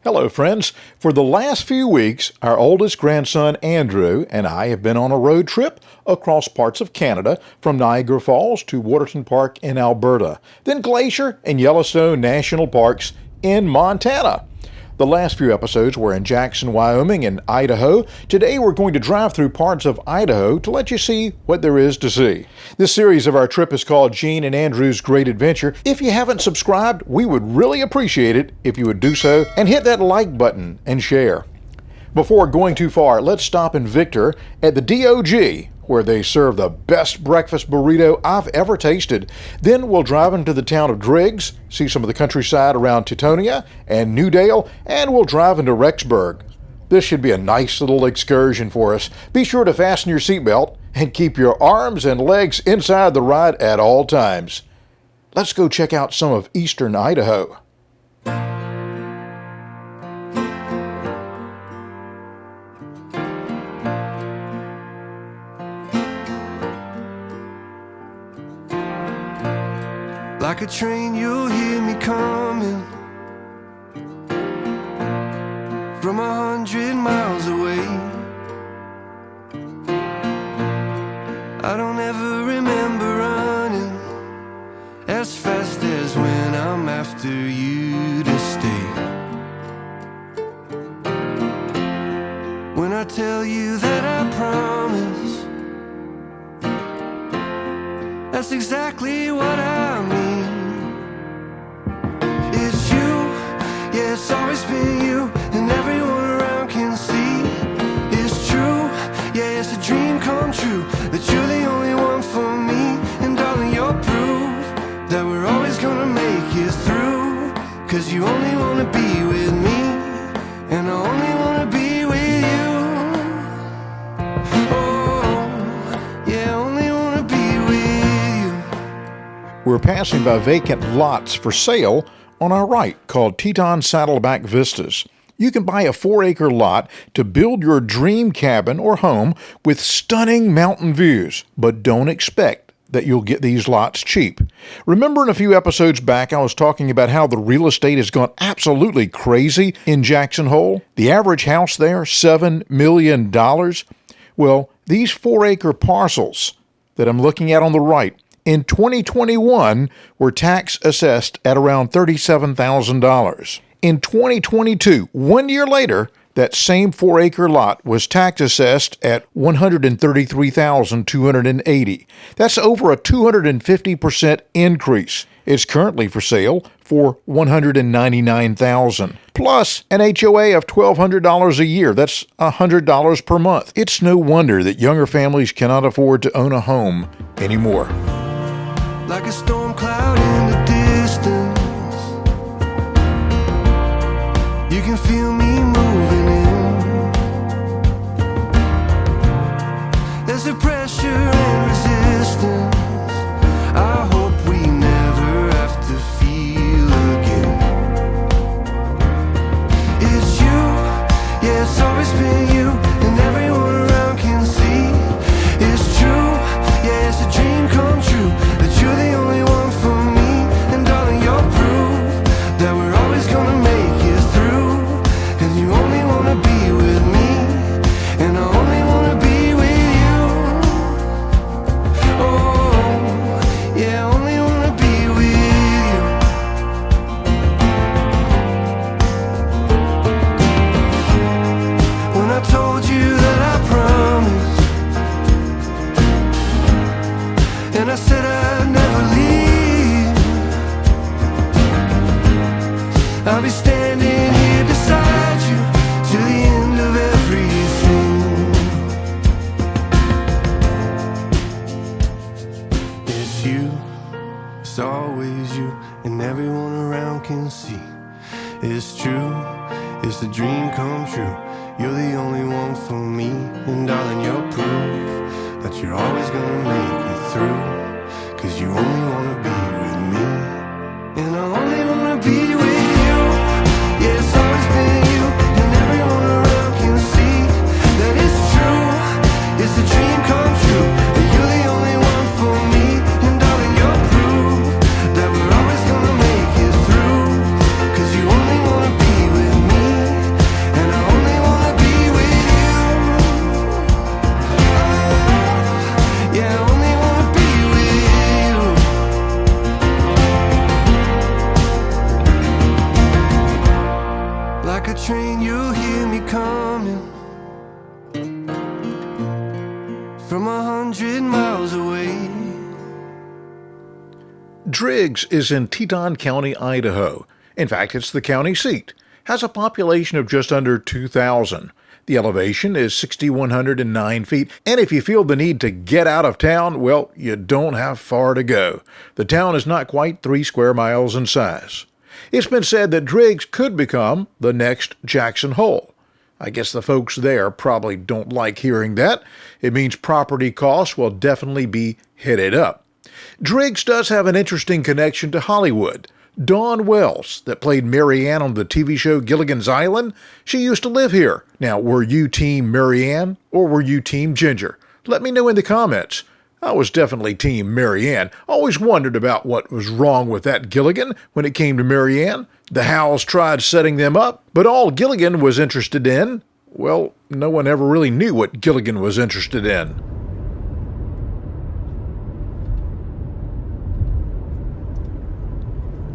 Hello, friends. For the last few weeks, our oldest grandson, Andrew, and I have been on a road trip across parts of Canada from Niagara Falls to Waterton Park in Alberta, then Glacier and Yellowstone National Parks in Montana. The last few episodes were in Jackson, Wyoming, and Idaho. Today we're going to drive through parts of Idaho to let you see what there is to see. This series of our trip is called Gene and Andrew's Great Adventure. If you haven't subscribed, we would really appreciate it if you would do so and hit that like button and share. Before going too far, let's stop in Victor at the DOG, where they serve the best breakfast burrito I've ever tasted. Then we'll drive into the town of Driggs, see some of the countryside around Tetonia and Newdale, and we'll drive into Rexburg. This should be a nice little excursion for us. Be sure to fasten your seatbelt and keep your arms and legs inside the ride at all times. Let's go check out some of eastern Idaho. Like a train, you'll hear me coming from 100 miles away. I don't ever remember running as fast as when I'm after you to stay. When I tell you that I promise, that's exactly what I mean. It's you, yeah, it's always been you, and everyone around can see. It's true, yeah, it's a dream come true, that you're the only one for me. And darling, you're proof that we're always gonna make it through. Cause you only wanna be with me, and I only wanna be with you. Oh, yeah, only wanna be with you. We're passing by vacant lots for sale on our right called Tetons Saddleback Vistas. You can buy a 4-acre lot to build your dream cabin or home with stunning mountain views, but don't expect that you'll get these lots cheap. Remember in a few episodes back I was talking about how the real estate has gone absolutely crazy in Jackson Hole? The average house there, $7 million. Well, these 4-acre parcels that I'm looking at on the right in 2021 were tax assessed at around $37,000. In 2022, 1 year later, that same 4-acre lot was tax assessed at $133,280. That's over a 250% increase. It's currently for sale for $199,000, plus an HOA of $1,200 a year. That's $100 per month. It's no wonder that younger families cannot afford to own a home anymore. Like a storm cloud in the distance, you can feel me moving in. There's a pressure and resistance I hope we never have to feel again. It's you, yeah, it's always been you, and everyone around can see. It's true, yeah, it's a dream come true, that you're the only one for me. And darling, you're proof that we're always gonna make it through. Cause you only wanna be with me, and I only wanna be with you. Oh, yeah, I only wanna be with you. When I told you that I promised, and I said I'd never leave, I'll be standing here beside you to the end of everything. It's you, it's always you, and everyone around can see. It's true, it's a dream come true, you're the only one for me. And darling, you're proof that you're always gonna make it through. Cause you only wanna be with me, and I only wanna be with you. Yeah, it's always been you, and everyone around can see that it's true, it's a dream come true, that you're the only one for me. And darling, you're proof that we're always gonna make it through. Cause you only wanna be with me, Like a train, you'll hear me coming from 100 miles away. Driggs is in Teton County, Idaho. In fact, it's the county seat. Has a population of just under 2,000. The elevation is 6,109 feet, and if you feel the need to get out of town, well, you don't have far to go. The town is not quite 3 square miles in size. It's been said that Driggs could become the next Jackson Hole. I guess the folks there probably don't like hearing that. It means property costs will definitely be headed up. Driggs does have an interesting connection to Hollywood. Dawn Wells, that played Mary Ann on the TV show Gilligan's Island, she used to live here. Now, were you Team Mary Ann or were you Team Ginger? Let me know in the comments. I was definitely Team Mary Ann. Always wondered about what was wrong with that Gilligan when it came to Mary Ann. The Howells tried setting them up, but all Gilligan was interested in, well, no one ever really knew what Gilligan was interested in.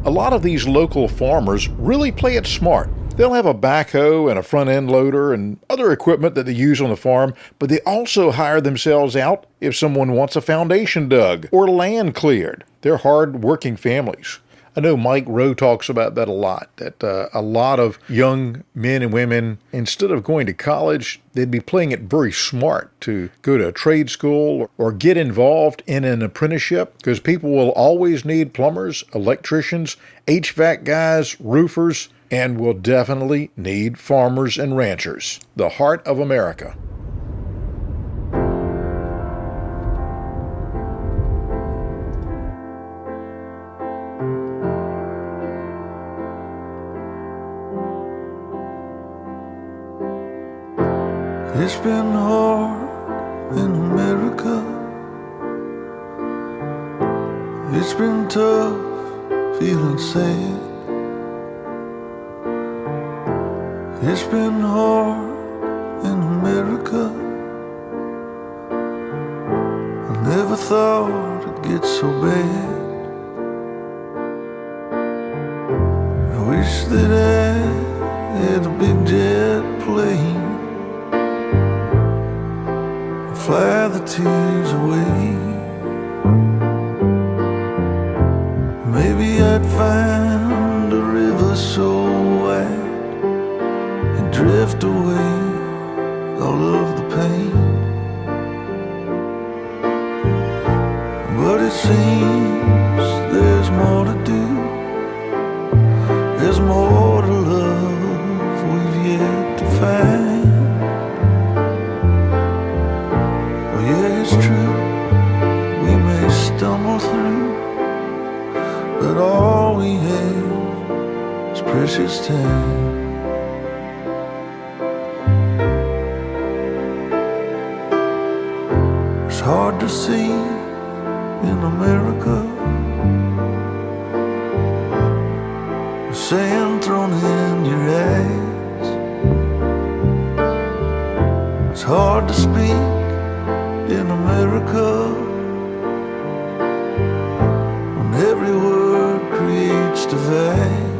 A lot of these local farmers really play it smart. They'll have a backhoe and a front-end loader and other equipment that they use on the farm, but they also hire themselves out if someone wants a foundation dug or land cleared. They're hard-working families. I know Mike Rowe talks about that a lot, that a lot of young men and women, instead of going to college, they'd be playing it very smart to go to a trade school or get involved in an apprenticeship, because people will always need plumbers, electricians, HVAC guys, roofers, and will definitely need farmers and ranchers, the heart of America. It's been hard in America. It's been tough, feeling sad. It's been hard in America. I never thought it'd get so bad. I wish that I had a big jet plane, fly the tears away. Maybe I'd find a river so wide and drift away all of the pain. But it seems there's more to do. There's more to love we've yet to find. Yeah, it's true, we may stumble through, but all we have is precious time. It's hard to see in America, the sand thrown in your eyes. It's hard to speak in America, when every word creates divide.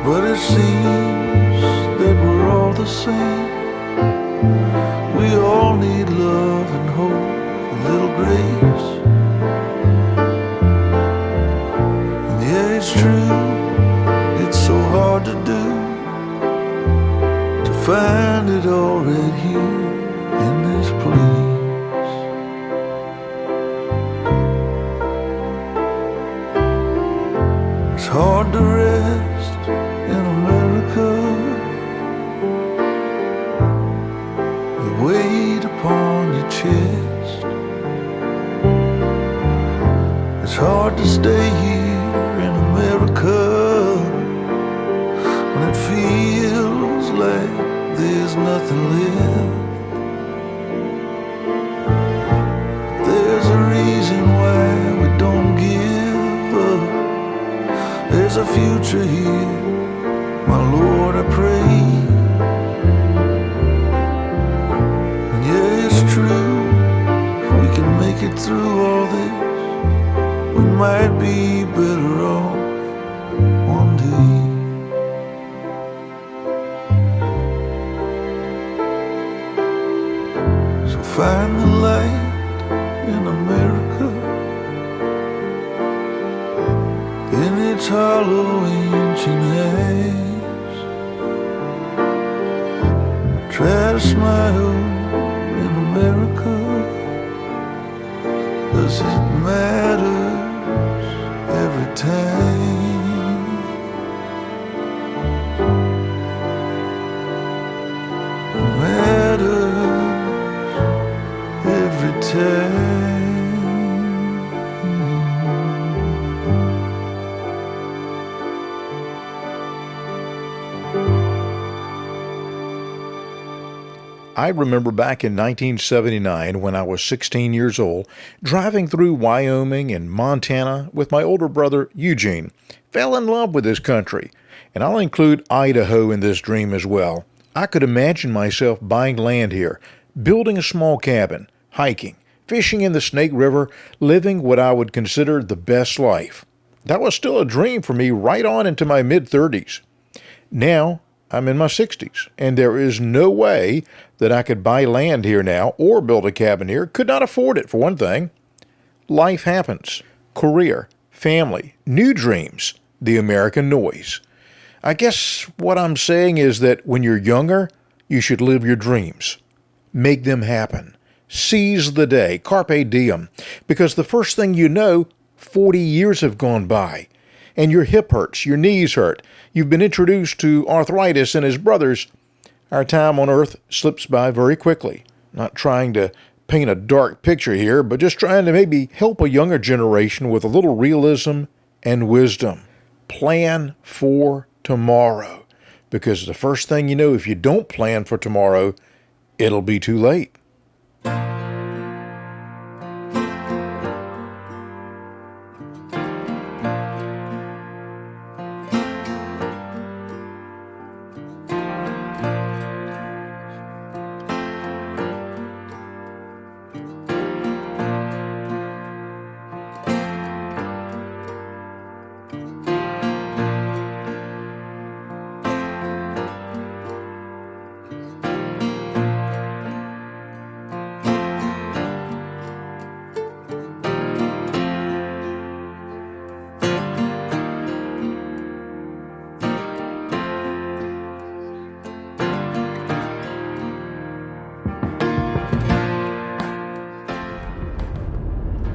But it seems that we're all the same. We all need love and hope, a little grace. And yeah, it's true, it's so hard to do, find it all right here in this place. It's hard to rest in America, the weight upon your chest. It's hard to stay here in America when it feels like there's nothing left. There's a reason why we don't give up. There's a future here, my Lord, I pray. And yeah, it's true, if we can make it through all this, we might be better off one day. swallow ancient haze. Try to smile in America, 'cause it matters every time. It matters every time. I remember back in 1979 when I was 16 years old, driving through Wyoming and Montana with my older brother Eugene. Fell in love with this country, and I'll include Idaho in this dream as well. I could imagine myself buying land here, building a small cabin, hiking, fishing in the Snake River, living what I would consider the best life. That was still a dream for me right on into my mid-30s. Now, I'm in my 60s, and there is no way that I could buy land here now or build a cabin here. Could not afford it, for one thing. Life happens. Career, family, new dreams, the American noise. I guess what I'm saying is that when you're younger, you should live your dreams. Make them happen. Seize the day, carpe diem, because the first thing you know, 40 years have gone by, and your hip hurts, your knees hurt. You've been introduced to arthritis and his brothers. Our time on earth slips by very quickly. Not trying to paint a dark picture here, but just trying to maybe help a younger generation with a little realism and wisdom. Plan for tomorrow, because the first thing you know, if you don't plan for tomorrow, it'll be too late.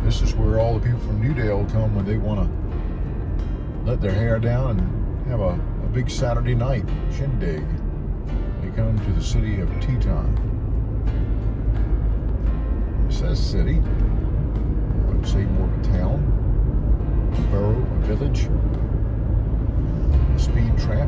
This is where all the people from Newdale come when they want to let their hair down and have a big Saturday night shindig. They come to the city of Teton. It says city. I would say more of a town, a borough, a village, a speed trap.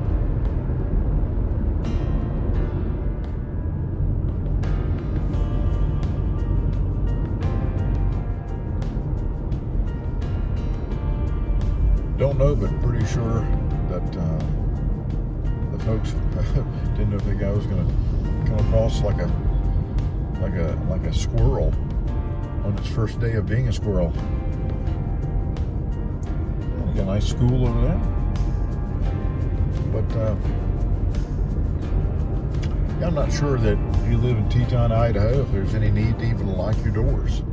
Don't know, but pretty sure that the folks didn't know if the guy was going to come across like a squirrel on his first day of being a squirrel. Got a nice school over there, but yeah, I'm not sure that you live in Teton, Idaho, if there's any need to even lock your doors.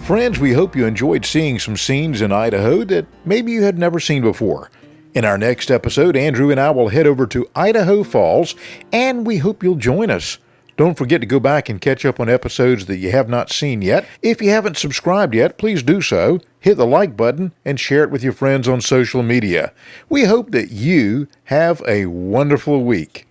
Friends, we hope you enjoyed seeing some scenes in Idaho that maybe you had never seen before. In our next episode, Andrew and I will head over to Idaho Falls, and we hope you'll join us. Don't forget to go back and catch up on episodes that you have not seen yet. If you haven't subscribed yet, please do so. Hit the like button and share it with your friends on social media. We hope that you have a wonderful week.